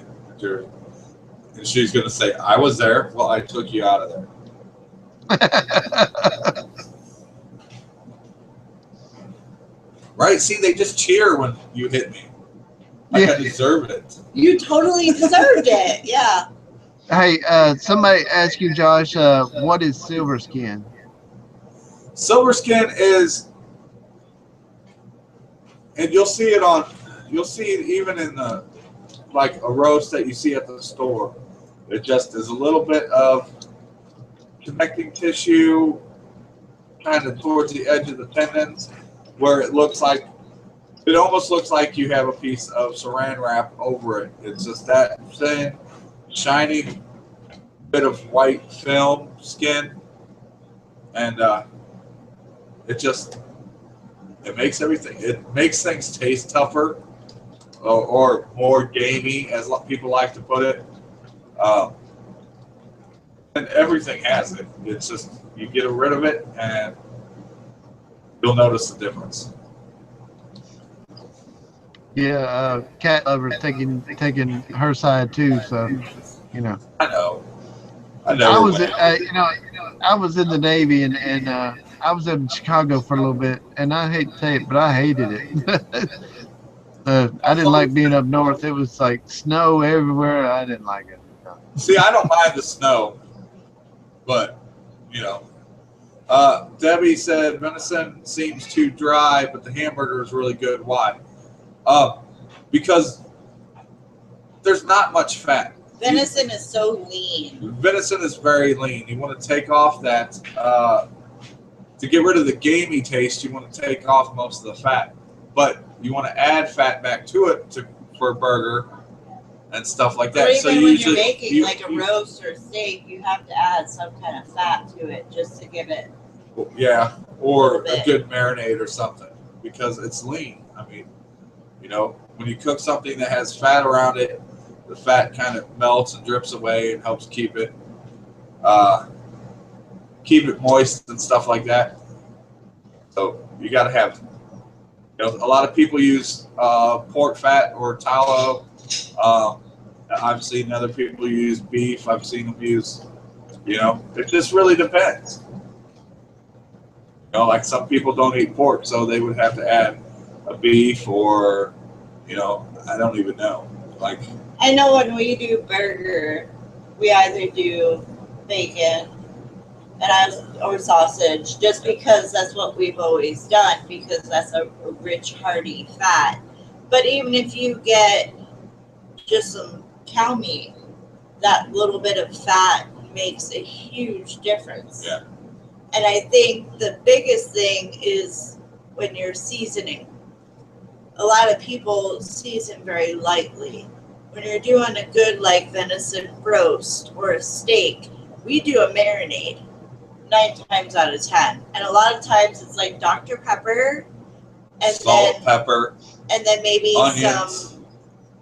And she's gonna say, "I was there." Well, I took you out of there. Right? See, they just cheer when you hit me. Like I deserve it. you totally deserved it. Yeah. Hey, somebody asked you, Josh, what is silver skin? Silver skin is, and you'll see it even in the, like a roast that you see at the store. It just is a little bit of connecting tissue kind of towards the edge of the tendons where it almost looks like you have a piece of saran wrap over it. It's just that thin, shiny bit of white film skin, and it makes things taste tougher or more gamey, as people like to put it. And everything has it. It's just you get rid of it and you'll notice the difference. Yeah, cat lover taking her side too. So, you know. I know. I was, I was in the Navy and I was in Chicago for a little bit, and I hate to say it, but I hated it. I didn't like being up north. It was like snow everywhere. I didn't like it. See, I don't mind the snow, but Debbie said venison seems too dry, but the hamburger is really good. Why? Because there's not much fat. Venison is so lean. Venison is very lean. You want to take off that, to get rid of the gamey taste, you want to take off most of the fat. But you want to add fat back to it for a burger and stuff like that. Or even so when usually, you're making like a roast or steak, you have to add some kind of fat to it just to give it. Yeah, or a good marinade or something because it's lean. I mean, when you cook something that has fat around it, the fat kind of melts and drips away and helps keep it moist and stuff like that. So you got to have, a lot of people use pork fat or tallow. I've seen other people use beef. I've seen them use, it just really depends. Like some people don't eat pork, so they would have to add a beef or, I don't even know. Like, I know when we do burger, we either do bacon or sausage, just because that's what we've always done, because that's a rich, hearty fat. But even if you get just some cow meat, that little bit of fat makes a huge difference. Yeah. And I think the biggest thing is when you're seasoning. A lot of people season very lightly. When you're doing a good like venison roast or a steak, we do a marinade 9 times out of 10. And a lot of times it's like Dr. Pepper and salt, pepper, and then maybe onions,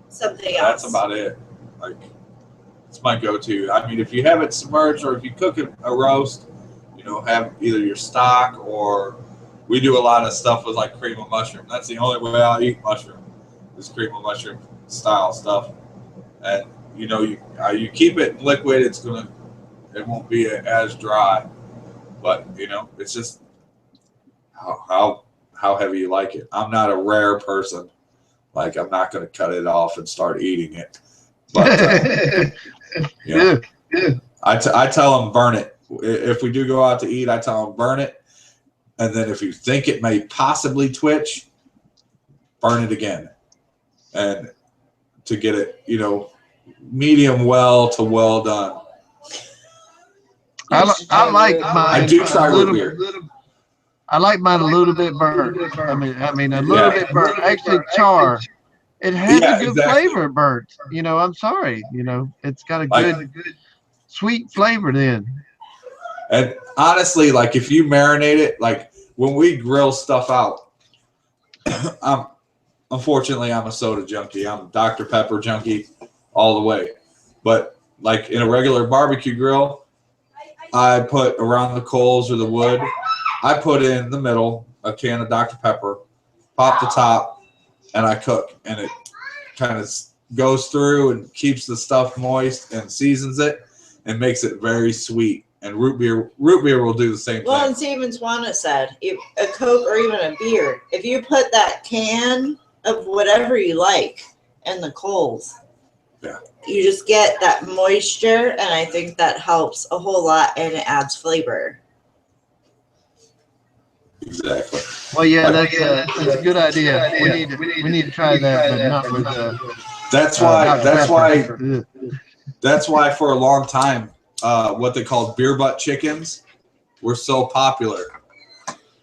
something else. That's about it. Like, it's my go-to. I mean, if you have it submerged or if you cook a roast, have either your stock or we do a lot of stuff with like cream of mushroom. That's the only way I eat mushroom is cream of mushroom style stuff. And you keep it liquid, it won't be as dry. But it's just how heavy you like it. I'm not a rare person. Like, I'm not going to cut it off and start eating it. But I tell them burn it. If we do go out to eat, I tell them burn it. And then if you think it may possibly twitch, burn it again. And to get it, medium well to well done. I like mine. I do try root beer. I like mine a little bit burnt. I mean a little bit burnt. Actually, char. It has a good flavor burnt. I'm sorry. It's got a good sweet flavor then. And honestly, like if you marinate it, like when we grill stuff out, unfortunately I'm a soda junkie. I'm Dr. Pepper junkie all the way. But like in a regular barbecue grill, I put around the coals or the wood, I put in the middle a can of Dr. Pepper, pop the top, and I cook. And it kind of goes through and keeps the stuff moist and seasons it and makes it very sweet. And root beer will do the same Well, thing. and Steven Swana said, if a Coke or even a beer, if you put that can of whatever you like in the coals, Yeah. you just get that moisture, and I think that helps a whole lot, and it adds flavor. Exactly. Well, yeah, that's a good idea. We need to try that, but not with That's why for a long time, what they called beer butt chickens were so popular,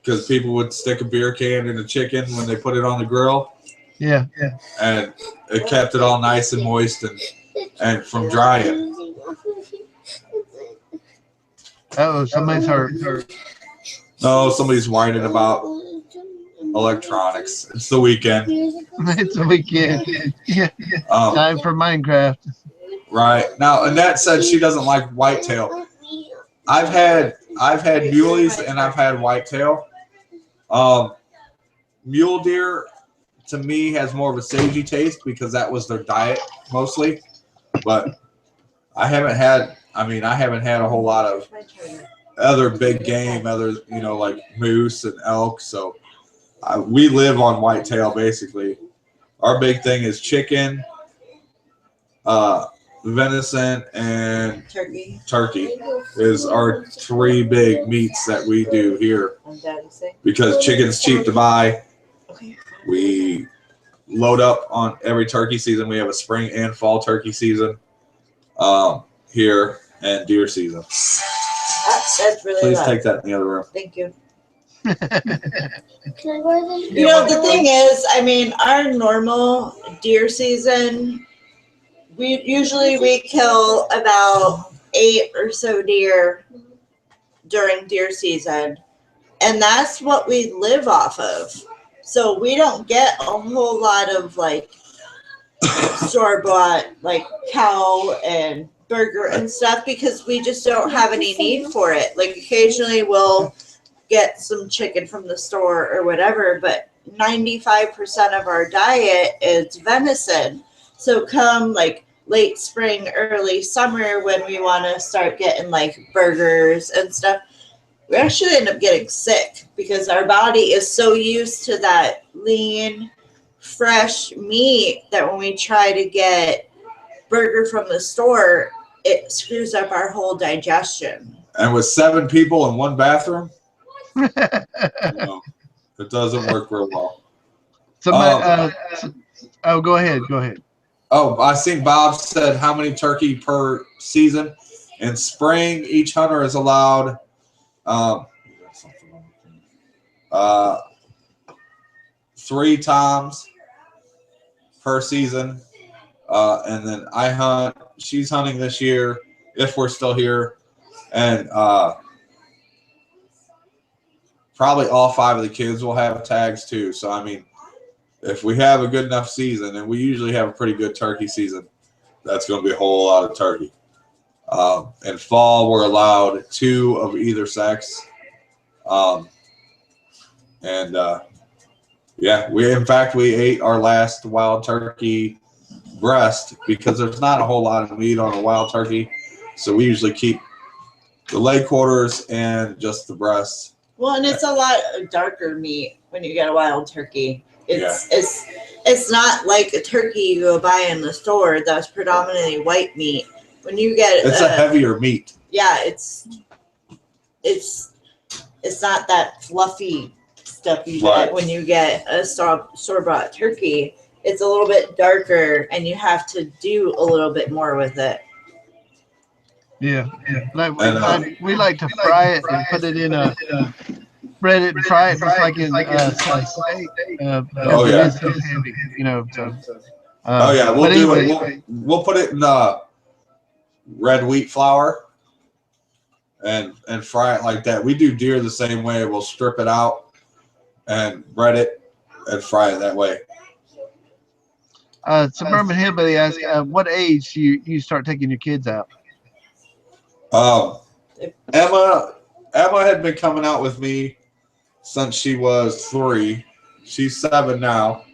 because people would stick a beer can in a chicken when they put it on the grill. Yeah. And it kept it all nice and moist and from drying. Oh, somebody's hurt. No, somebody's whining about electronics. It's the weekend. It's a weekend. Yeah. Time for Minecraft. Right. Now, Annette said she doesn't like whitetail. I've had muleys and I've had whitetail. Mule deer to me has more of a sagey taste because that was their diet mostly. But I haven't had a whole lot of other big game, like moose and elk. So we live on whitetail basically. Our big thing is chicken, venison, and turkey is our three big meats that we do here. Because chicken's cheap to buy. We load up on every turkey season. We have a spring and fall turkey season here, and deer season. That's really Please loud. take that in the other room. Thank you. Can I go to You know, the thing is, I mean, our normal deer season, we kill about 8 or so deer during deer season, and that's what we live off of. So we don't get a whole lot of like store-bought like cow and burger and stuff because we just don't have any need for it. Like occasionally we'll get some chicken from the store or whatever, but 95% of our diet is venison. So come like late spring, early summer, when we want to start getting like burgers and stuff, we actually end up getting sick because our body is so used to that lean, fresh meat that when we try to get burger from the store, it screws up our whole digestion. And with 7 people in one bathroom, it doesn't work real well. Somebody, go ahead. Oh, I think Bob said how many turkey per season. In spring, each hunter is allowed 3 toms per season. And then I hunt. She's hunting this year, if we're still here. And probably all 5 of the kids will have tags too. So, I mean, if we have a good enough season, and we usually have a pretty good turkey season, that's going to be a whole lot of turkey. In fall, we're allowed 2 of either sex. We ate our last wild turkey breast because there's not a whole lot of meat on a wild turkey. So we usually keep the leg quarters and just the breasts. Well, and it's a lot of darker meat when you get a wild turkey. It's not like a turkey you go buy in the store that's predominantly white meat. When you get it's a heavier meat. Yeah, it's not that fluffy stuff you get when you get a store-bought turkey. It's a little bit darker, and you have to do a little bit more with it. Yeah. Like we like to fry it and put it in a bread it and fry it just like in steak. It is so heavy, We'll put it in red wheat flour, and fry it like that. We do deer the same way. We'll strip it out and bread it and fry it that way. Suburban Hillbilly asked, what age do you start taking your kids out? Emma had been coming out with me since she was 3. She's 7 now.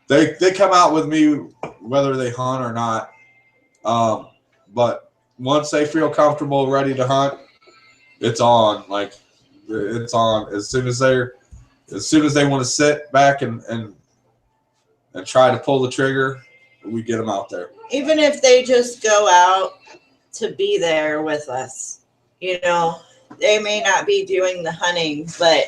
They come out with me whether they hunt or not. But once they feel comfortable, ready to hunt, it's on. Like, it's on. As soon as they want to sit back and try to pull the trigger, we get them out there. Even if they just go out to be there with us, you know, they may not be doing the hunting, but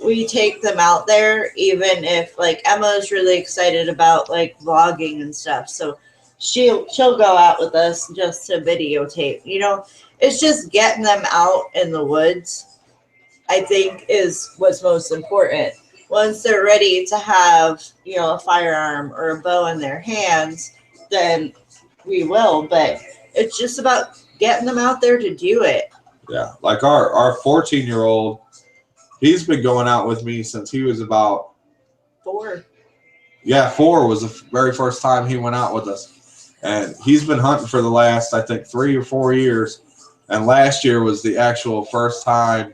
we take them out there. Even if, like, Emma's really excited about like vlogging and stuff, so she'll go out with us just to videotape. You know, it's just getting them out in the woods, I think, is what's most important. Once they're ready to have, you know, a firearm or a bow in their hands, then we will. But it's just about getting them out there to do it. Yeah, like our 14-year-old, he's been going out with me since he was about 4. Yeah, 4 was the very first time he went out with us. And he's been hunting for the last, I think, 3 or 4 years. And last year was the actual first time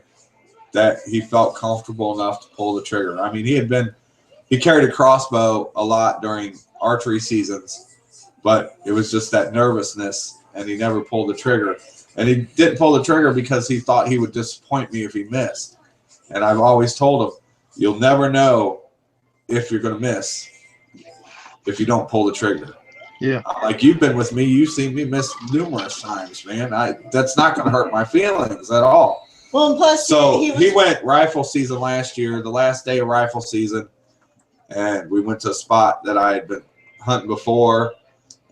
that he felt comfortable enough to pull the trigger. I mean, he carried a crossbow a lot during archery seasons, but it was just that nervousness, and he never pulled the trigger. And he didn't pull the trigger because he thought he would disappoint me if he missed. And I've always told him, you'll never know if you're going to miss if you don't pull the trigger. Yeah. Like, you've been with me, you've seen me miss numerous times, man. That's not going to hurt my feelings at all. Well, and plus, so he went rifle season last year, the last day of rifle season, and we went to a spot that I had been hunting before,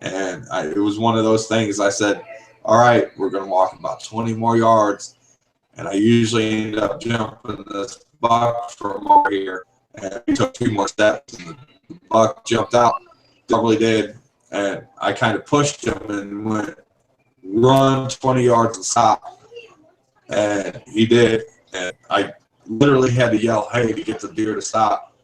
and it was one of those things. I said, all right, we're going to walk about 20 more yards, and I usually end up jumping this buck from over here, and we took 2 more steps, and the buck jumped out, probably did, and I kind of pushed him and went, run 20 yards and stop. And he did, and I literally had to yell, hey, to get the deer to stop.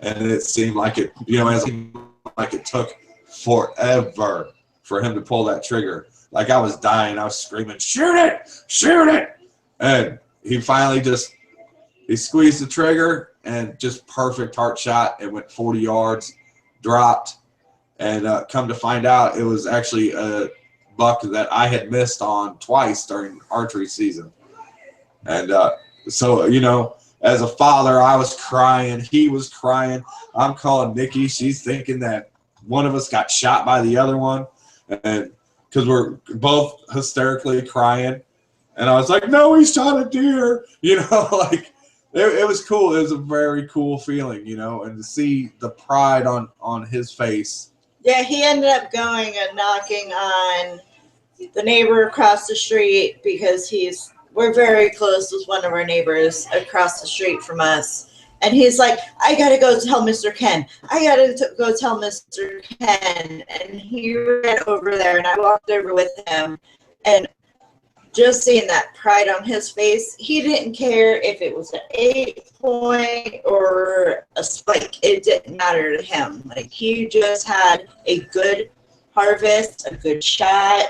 And it seemed like it, you know, it took forever for him to pull that trigger. Like, I was dying. I was screaming, shoot it, shoot it. And he finally he squeezed the trigger, and just perfect heart shot. It went 40 yards, dropped, and come to find out, it was actually a buck that I had missed on twice during archery season. And so, you know, as a father, I was crying. He was crying. I'm calling Nikki. She's thinking that one of us got shot by the other one, and because we're both hysterically crying. And I was like, no, he shot a deer. You know, like, it was cool. It was a very cool feeling, you know, and to see the pride on his face. Yeah, he ended up going and knocking on the neighbor across the street, because we're very close with one of our neighbors across the street from us. And he's like, I got to go tell Mr. Ken. I got to go tell Mr. Ken. And he ran over there, and I walked over with him. And just seeing that pride on his face, he didn't care if it was an 8-point or a spike. It didn't matter to him. Like, he just had a good harvest, a good shot,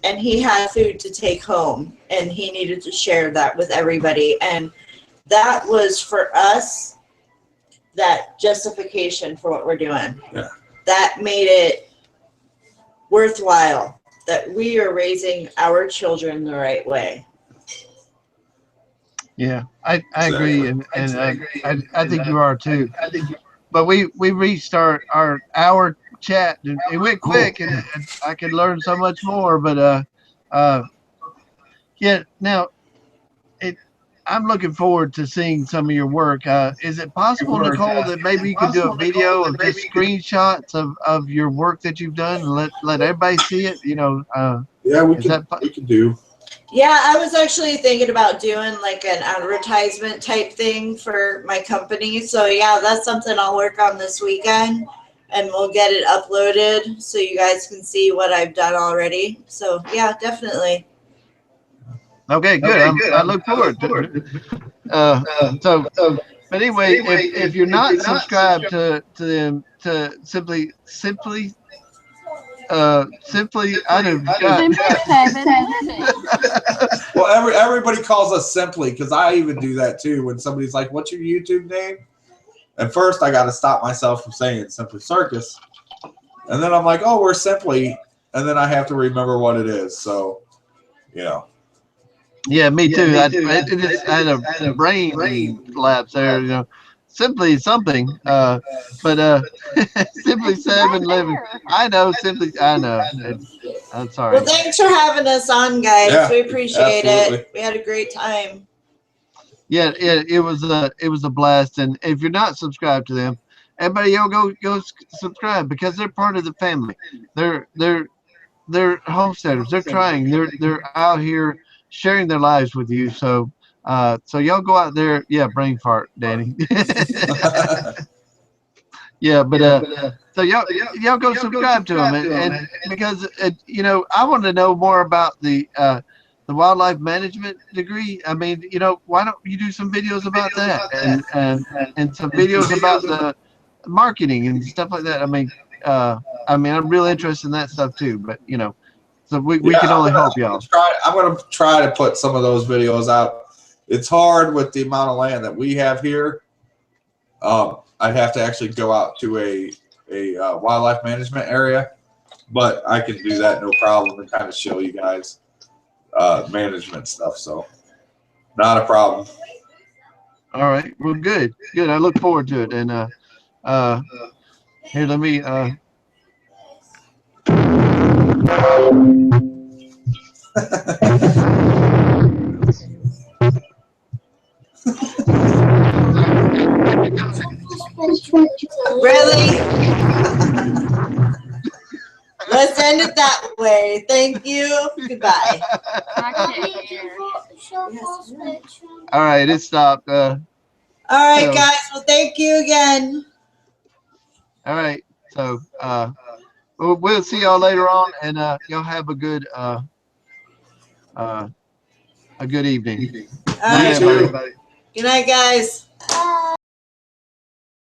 and he had food to take home, and he needed to share that with everybody. And that was, for us, that justification for what we're doing. Yeah. That made it worthwhile, that we are raising our children the right way. Yeah, I agree, and I think you are too. But we reached our hour chat, and it went quick, and I could learn so much more. But yeah, now I'm looking forward to seeing some of your work. Is it possible, Nicole, that maybe you could do a video of just screenshots of your work that you've done and let everybody see it? You know, yeah, we can do. Yeah, I was actually thinking about doing like an advertisement type thing for my company. So yeah, that's something I'll work on this weekend. and we'll get it uploaded so you guys can see what I've done already. So yeah, definitely. Okay, good. I look forward to it. But anyway, if you're not subscribed to them, to simply I don't God. Well, everybody calls us Simply, because I even do that too. When somebody's like, "What's your YouTube name?" At first, I got to stop myself from saying Simply Circus, and then I'm like, "Oh, we're Simply," and then I have to remember what it is. So, you know. Yeah, me too. I had a brain lapse there. You know, simply something. But simply 7-Living. I know. I'm sorry. Well, thanks for having us on, guys. Yeah, we appreciate absolutely. it. We had a great time. Yeah, it was a blast. And if you're not subscribed to them, everybody go subscribe, because they're part of the family. They're homesteaders. They're trying. They're out here sharing their lives with you. So so y'all go out there. Yeah, brain fart, Danny. Yeah, but so y'all go subscribe to them, and because you know, I want to know more about the wildlife management degree. I mean, you know, why don't you do some videos about that, and some videos about the marketing and stuff like that. I mean, I'm real interested in that stuff too. But you know, so we can only hope, y'all. I'm gonna try to put some of those videos out. It's hard with the amount of land that we have here. I'd have to actually go out to a wildlife management area, but I can do that no problem and kind of show you guys management stuff. So not a problem. All right, well, good. I look forward to it. And here, let me. Really? Let's end it that way. Thank you. Goodbye. All right, it stopped. All right, So- guys. Well, thank you again. All right, so we'll see y'all later on, and y'all have a good evening. All right. too. Everybody. Good night, guys. Bye.